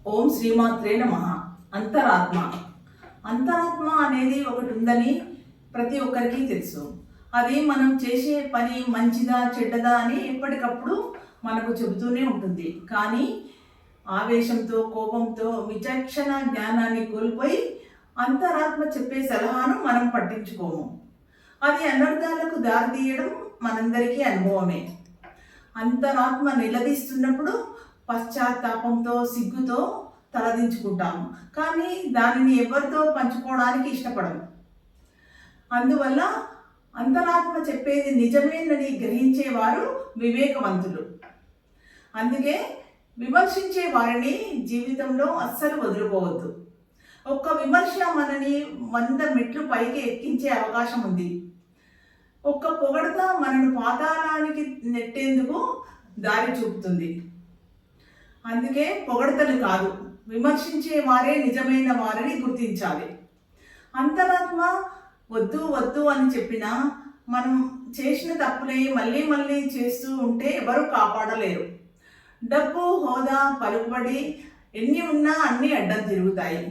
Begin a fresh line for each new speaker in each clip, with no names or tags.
ఓం శ్రీమాత్రే నమః. అంతరాత్మ అంతరాత్మ అనేది ఒకటి ఉందని ప్రతి ఒక్కరికి తెలుసు. అది మనం చేసే పని మంచిదా చెడ్డదా అని ఎప్పటికప్పుడు మనకు చెబుతూనే ఉంటుంది. కానీ ఆవేశంతో కోపంతో విచక్షణ జ్ఞానాన్ని కోల్పోయి అంతరాత్మ చెప్పే సలహాను మనం పట్టించుకోము. అది అనర్థాలకు దారితీయడం మనందరికీ అనుభవమే. అంతరాత్మ నిలదీస్తున్నప్పుడు పశ్చాత్తాపంతో సిగ్గుతో తలదించుకుంటాము, కానీ దానిని ఎవరితో పంచుకోవడానికి ఇష్టపడము. అందువల్ల అంతరాత్మ చెప్పేది నిజమేనని గ్రహించేవారు వివేకవంతులు. అందుకే విమర్శించే వారిని జీవితంలో అస్సలు వదులుకోవద్దు. ఒక్క విమర్శ మనని 100 మెట్లు పైకి ఎక్కించే అవకాశం ఉంది. ఒక్క పొగడత మనను పాతాళానికి నెట్టేందుకు దారి చూపుతుంది. అందుకే పొగడతలు కాదు, విమర్శించే వారే నిజమైన వారిని గుర్తించాలి. అంతరాత్మ వద్దు వద్దు అని చెప్పినా మనం చేసిన తప్పులే మళ్ళీ మళ్ళీ చేస్తూ ఉంటే ఎవరు కాపాడలేరు. డబ్బు, హోదా, పలుకుబడి ఎన్ని ఉన్నా అన్నీ అడ్డం తిరుగుతాయి.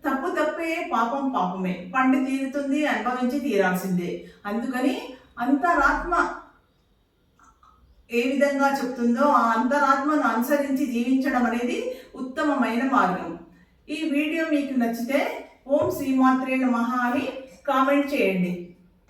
తప్పు తప్పే, పాపం పాపమే, పండి తీరుతుంది, అనుభవించి తీరాల్సిందే. అందుకని అంతరాత్మ ఏ విధంగా చెప్తుందో ఆ అంతరాత్మను అనుసరించి జీవించడం అనేది ఉత్తమమైన మార్గం. ఈ వీడియో మీకు నచ్చితే ఓం శ్రీమాత్రే నమః అని కామెంట్ చేయండి.